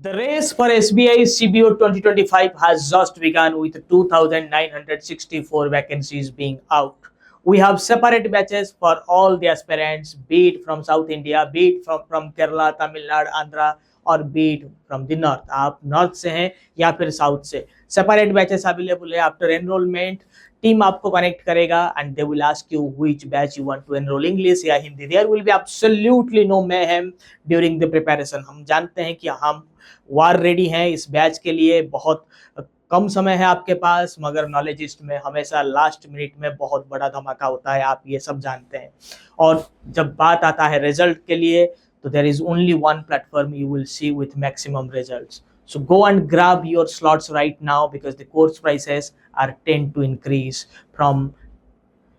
The race for SBI CBO 2025 has just begun with 2,964 vacancies being out. We have separate batches for all the aspirants, be it from South India, be it from Kerala, Tamil Nadu, Andhra, और beat from the north. आप north से हैं या फिर south से. Separate batches available है. After enrolment team आपको connect करेगा and they will ask you which batch you want to enrol, English या Hindi. There will be absolutely no ma'am during the preparation. हम जानते हैं कि हम वार रेडी हैं इस बैच के लिए. बहुत कम समय है आपके पास, मगर नॉलेजिस्ट में हमेशा लास्ट मिनट में बहुत बड़ा धमाका होता है, आप ये सब जानते हैं. और जब बात आता है रिजल्ट के लिए, तो there is only one platform you will see with maximum results. So go and grab your slots right now because the course prices are tend to increase from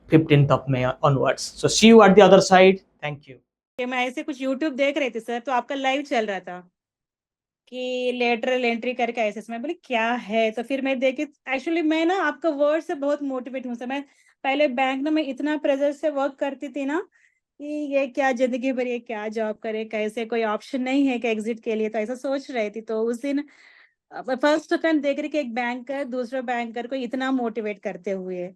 15th of May onwards. So see you at the other side. Thank you. मैं ऐसे कुछ YouTube देख रही थी sir, तो आपका live चल रहा था कि लेटरल एंट्री करके ऐसे. मैं बोली क्या है, तो फिर मैं देखी. एक्चुअली मैं ना आपका वर्ड से बहुत मोटिवेट हूँ सर. मैं पहले बैंक में इतना प्रेशर से वर्क करती थी ना कि ये क्या जिंदगी भर ये क्या जॉब करे, कैसे कोई ऑप्शन नहीं है कि एग्जिट के लिए, तो ऐसा सोच रही थी. तो उस दिन फर्स्ट टाइम देख रही कि एक बैंकर दूसरे बैंकर को इतना मोटिवेट करते हुए,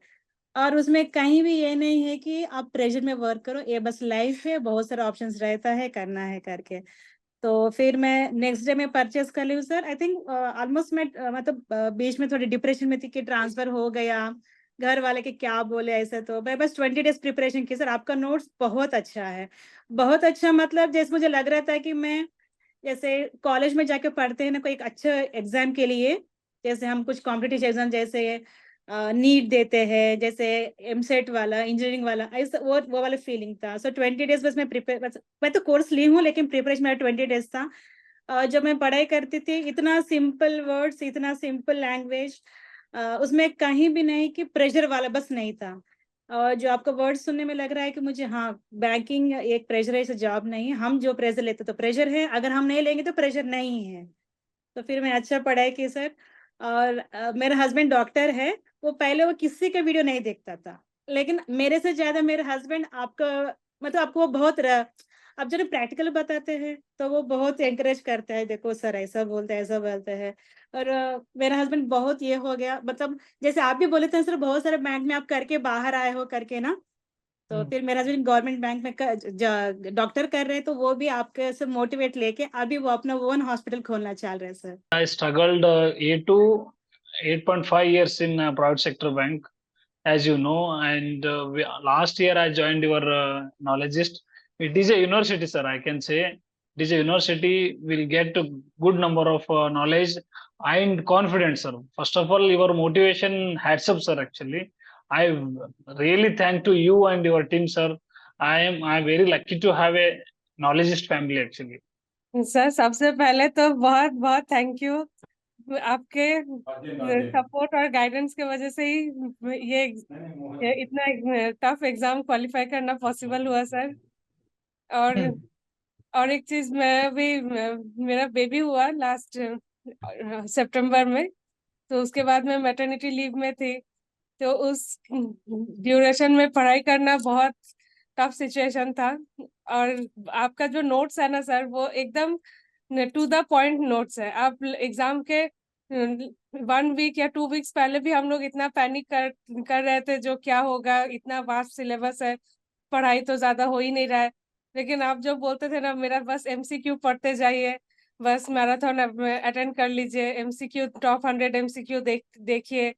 और उसमें कहीं भी ये नहीं है कि आप प्रेशर में वर्क करो, ये बस लाइफ है, बहुत सारे ऑप्शंस रहता है, करना है करके. तो फिर मैं नेक्स्ट डे में परचेस कर ली हूँ सर. आई थिंक ऑलमोस्ट मैं मतलब बीच में थोड़ी डिप्रेशन में थी कि ट्रांसफर हो गया, घर वाले के क्या बोले ऐसे. तो मैं बस 20 डेज प्रिपरेशन की सर. आपका नोट्स बहुत अच्छा है, बहुत अच्छा. मतलब जैसे मुझे लग रहा था कि मैं जैसे कॉलेज में जाके पढ़ते हैं ना कोई एक अच्छा एग्जाम के लिए, जैसे हम कुछ कॉम्पिटिटिव एग्जाम जैसे नीट देते हैं, जैसे एमसेट वाला, इंजीनियरिंग वाला, ऐसा वो वाला फीलिंग था. सो 20 डेज बस मैं प्रिपेयर, मैं तो कोर्स ली हूँ लेकिन प्रिपरेशन मेरा 20 डेज था. जब मैं पढ़ाई करती थी, इतना सिंपल वर्ड्स, इतना सिंपल लैंग्वेज, उसमें कहीं भी नहीं कि प्रेशर वाला बस नहीं था. और जो आपका वर्ड सुनने में लग रहा है कि मुझे, हाँ, बैंकिंग एक प्रेशराइज जॉब नहीं है. हम जो प्रेशर लेते तो प्रेशर है, अगर हम नहीं लेंगे तो प्रेशर नहीं है. तो फिर मैं अच्छा पढ़ाई की सर. और मेरा हस्बैंड डॉक्टर है. वो पहले वो किसी का वीडियो नहीं देखता था, लेकिन मेरे से ज्यादा मेरे हस्बैंड आपका, मतलब आपको वो बहुत आप जब प्रैक्टिकल बताते हैं तो वो बहुत एनकरेज करता है, देखो सर ऐसा बोलते हैं, ऐसा बोलते हैं. और मेरा हस्बैंड बहुत ये हो गया, मतलब जैसे आप भी बोले थे सर, बहुत सारे बैंक में आप करके बाहर आए हो करके ना. तो फिर मेरा हस्बैंड गवर्नमेंट बैंक में डॉक्टर कर रहे हैं, तो वो भी आपके से मोटिवेट लेके अभी वो अपना ओन हॉस्पिटल खोलना चाह रहे हैं sir. I struggled 8.5 years in private sector bank, as you know, and last year I joined your knowledgeist. It is a university, sir. I can say it is a university. Will get a good number of knowledge and confidence, sir. First of all, your motivation hats up, sir. Actually, I really thank to you and your team, sir. I am very lucky to have a knowledgeist family, actually. Sir सबसे पहले तो बहुत बहुत thank you. आपके support और guidance के वजह से ही ये इतना टफ एग्जाम क्वालिफाई करना पॉसिबल हुआ सर. और एक चीज, मैं भी मेरा बेबी हुआ लास्ट सितंबर में, तो उसके बाद मैं मैटरनिटी लीव में थी. तो उस ड्यूरेशन में पढ़ाई करना बहुत टफ सिचुएशन था. और आपका जो नोट्स है ना सर, वो एकदम टू द पॉइंट नोट्स है. आप एग्जाम के 1 वीक या 2 वीक्स पहले भी हम लोग इतना पैनिक कर रहे थे, जो क्या होगा, इतना वास्ट सिलेबस है, पढ़ाई तो ज्यादा हो ही नहीं रहा है. लेकिन आप जो बोलते थे ना, मेरा बस एमसीक्यू पढ़ते जाइए, बस मैराथन अटेंड कर लीजिए, एमसीक्यू टॉप 100 एमसीक्यू देखिए,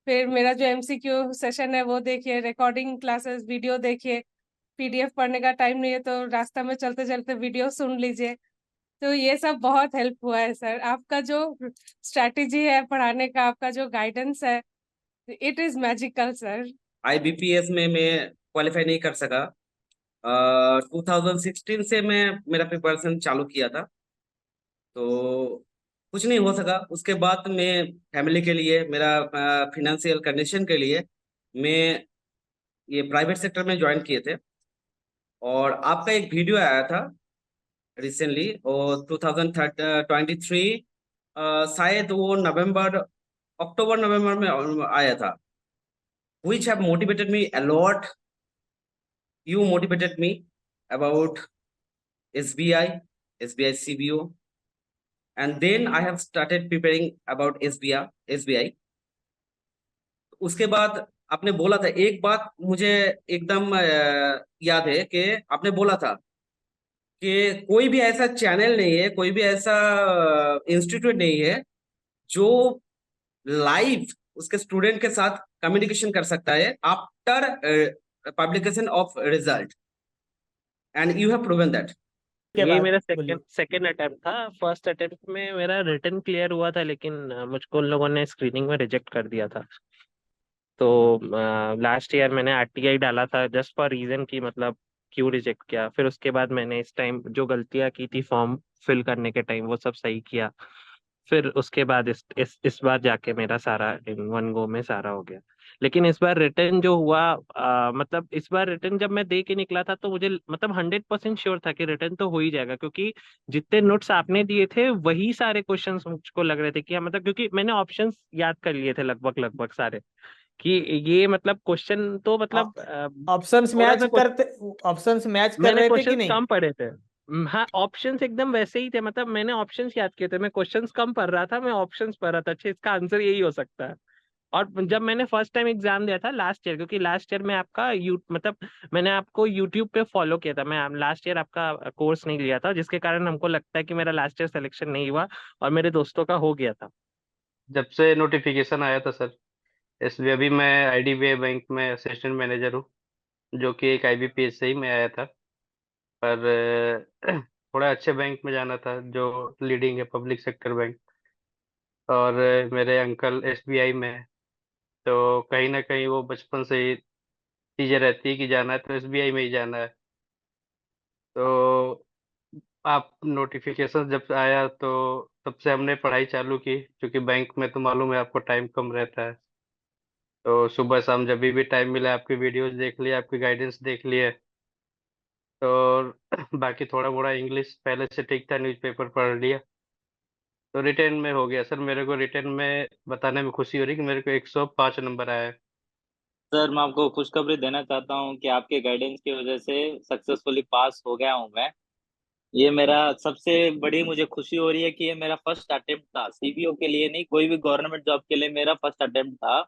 फिर मेरा जो एमसीक्यू सेशन है वो देखिए, रिकॉर्डिंग क्लासेस वीडियो देखिए, पीडीएफ पढ़ने का टाइम नहीं है तो रास्ता में चलते चलते वीडियो सुन लीजिए. तो ये सब बहुत हेल्प हुआ है सर. आपका जो स्ट्रैटेजी है पढ़ाने का, आपका जो गाइडेंस है, it is magical sir. IBPS में मैं क्वालिफाई नहीं कर सका. 2016 से मैं मेरा प्रिपरेशन चालू किया था, तो कुछ नहीं हो सका. उसके बाद मैं फैमिली के लिए, मेरा फिनेंशियल कंडीशन के लिए, मैं ये प्राइवेट सेक्टर में ज्वाइन किए थे. और आपका एक वीडियो आया था रिसेंटली, और 2023 शायद वो अक्टूबर नवंबर में आया था, which have motivated me a lot. You motivated me about SBI CBO. and then I have started preparing about SBI. उसके बाद आपने बोला था एक बात मुझे एकदम याद है कि आपने बोला था कि कोई भी ऐसा चैनल नहीं है, कोई भी ऐसा इंस्टीट्यूट नहीं है जो लाइव उसके स्टूडेंट के साथ कम्युनिकेशन कर सकता है after publication of result, and you have proven that. के ये बाद मेरा बोलिए। सेकंड अटेम्प्ट था। फर्स्ट अटेम्प्ट में मेरा रिटन क्लियर हुआ था, लेकिन मुझको उन लोगों ने स्क्रीनिंग में रिजेक्ट कर दिया था। तो लास्ट ईयर मैंने आरटीआई डाला था जस्ट फॉर रीजन कि मतलब क्यों रिजेक्ट किया। फिर उसके बाद मैंने इस टाइम जो गलतियां की थी फॉर्म फिल करने के टाइम वो सब सही किया। फिर उसके बाद इस बार जाके मेरा सारा इन वन गो में सारा हो गया। लेकिन इस बार रिटर्न जो हुआ मतलब इस बार रिटर्न जब मैं दे के निकला था तो मुझे मतलब 100% श्योर था कि रिटर्न तो हो ही जाएगा, क्योंकि जितने नोट्स आपने दिए थे वही सारे क्वेश्चंस मुझको लग रहे थे कि मतलब, क्योंकि मैंने ऑप्शंस याद कर लिए थे लगभग सारे कि ये मतलब क्वेश्चन तो मतलब ऑप्शंस थोड़ा मैच सा कर मैंने रहे थे कि क्वेश्चंस नहीं? कम पढ़े थे। हाँ, ऑप्शंस एकदम वैसे ही थे, मतलब मैंने ऑप्शंस याद किए थे, मैं क्वेश्चंस कम पढ़ रहा था, मैं ऑप्शंस पढ़ रहा था। अच्छा, इसका आंसर यही हो सकता है। और जब मैंने फर्स्ट टाइम एग्जाम दिया था लास्ट ईयर, क्योंकि लास्ट ईयर में आपका मतलब मैंने आपको यूट्यूब पे फॉलो किया था, मैं लास्ट ईयर आपका कोर्स नहीं लिया था, जिसके कारण हमको लगता है कि मेरा लास्ट ईयर सिलेक्शन नहीं हुआ और मेरे दोस्तों का हो गया था। जब से नोटिफिकेशन आया था सर, इसलिए अभी मैं आईडीबीआई बैंक में असिस्टेंट मैनेजर हूँ, जो कि एक आईबीपीएस से ही मैं आया था। पर थोड़ा अच्छे बैंक में जाना था जो लीडिंग है, पब्लिक सेक्टर बैंक। और मेरे अंकल एसबीआई में है, तो कहीं ना कहीं वो बचपन से ही चीज़ें रहती है कि जाना है तो एसबीआई में ही जाना है। तो आप नोटिफिकेशन जब आया तो तब से हमने पढ़ाई चालू की, क्योंकि बैंक में तो मालूम है आपको टाइम कम रहता है। तो सुबह शाम जब भी टाइम मिला आपकी वीडियोस देख लिए, आपकी गाइडेंस देख लिए। तो बाकी थोड़ा मोड़ा इंग्लिश पहले से ठीक था, न्यूज़पेपर पढ़ लिया, तो रिटेन में हो गया सर। मेरे को रिटेन में बताने में खुशी हो रही कि मेरे को 105 नंबर आया है। सर मैं आपको खुशखबरी देना चाहता हूँ कि आपके गाइडेंस की वजह से सक्सेसफुली पास हो गया हूँ मैं। ये मेरा सबसे बड़ी मुझे खुशी हो रही है कि ये मेरा फर्स्ट अटेम्प्ट था, सीबीओ के लिए नहीं, कोई भी गवर्नमेंट जॉब के लिए मेरा फर्स्ट अटेम्प्ट था।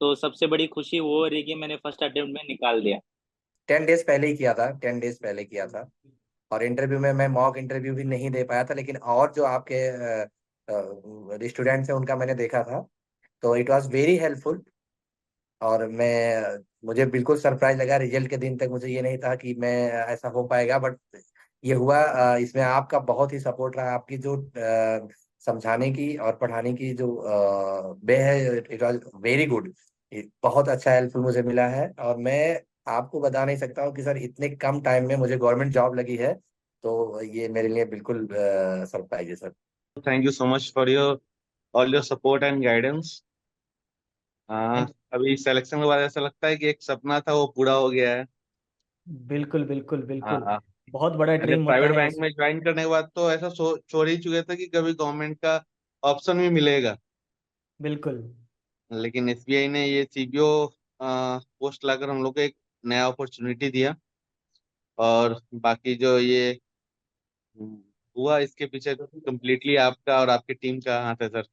तो सबसे बड़ी खुशी वो हो रही है कि मैंने फर्स्ट अटेम्प्ट में निकाल दिया। 10 डेज पहले ही किया था, 10 डेज पहले किया था। और इंटरव्यू में मैं मॉक इंटरव्यू भी नहीं दे पाया था, लेकिन और जो आपके स्टूडेंट्स हैं उनका मैंने देखा था, तो इट वाज वेरी हेल्पफुल। और मुझे बिल्कुल सरप्राइज लगा, रिजल्ट के दिन तक मुझे ये नहीं था कि मैं ऐसा हो पाएगा, बट ये हुआ। इसमें आपका बहुत ही सपोर्ट रहा, आपकी जो समझाने की और पढ़ाने की जो वे है, इट वाज वेरी गुड। बहुत अच्छा हेल्पफुल मुझे मिला है। और मैं आपको बता नहीं सकता हूँ कि सर इतने कम टाइम में मुझे गवर्नमेंट जॉब लगी है, तो ये मेरे लिए बिल्कुल सरप्राइज है sir. Thank you so much for all your support and guidance. अभी सिलेक्शन के बाद ऐसा लगता है कि एक सपना था वो पूरा हो गया है। बिल्कुल बिल्कुल बिल्कुल, हाँ, बहुत बड़ा मैंने ड्रीम होता प्राइवेट है। बैंक में ज्वाइन करने के बाद तो ऐसा सोच ही चुके थे कि कभी गवर्नमेंट का ऑप्शन भी मिलेगा, बिल्कुल लेकिन एसबीआई ने ये सीबीओ पोस्ट लाकर हम लोग को एक नया अपॉर्चुनिटी दिया। और बाकी जो ये हुआ इसके पीछे कंप्लीटली आपका और आपकी टीम का हाथ है sir.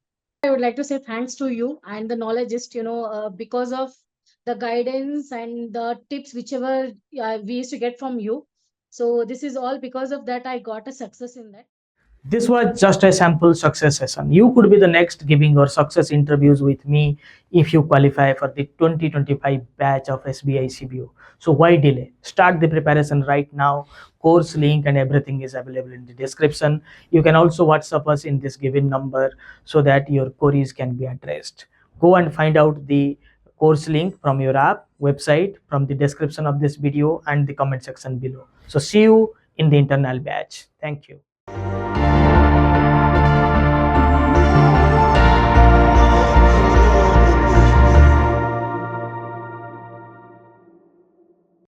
I would like to say thanks to you and the knowledgeist, because of the guidance and the tips whichever we used to get from you. So this is all because of that I got a success in that. This was just a sample success session. You could be the next giving your success interviews with me if you qualify for the 2025 batch of SBI CBO. So why delay? Start the preparation right now. Course link and everything is available in the description. You can also WhatsApp us in this given number so that your queries can be addressed. Go and find out the course link from your app, website, from the description of this video and the comment section below. So see you in the internal batch. Thank you.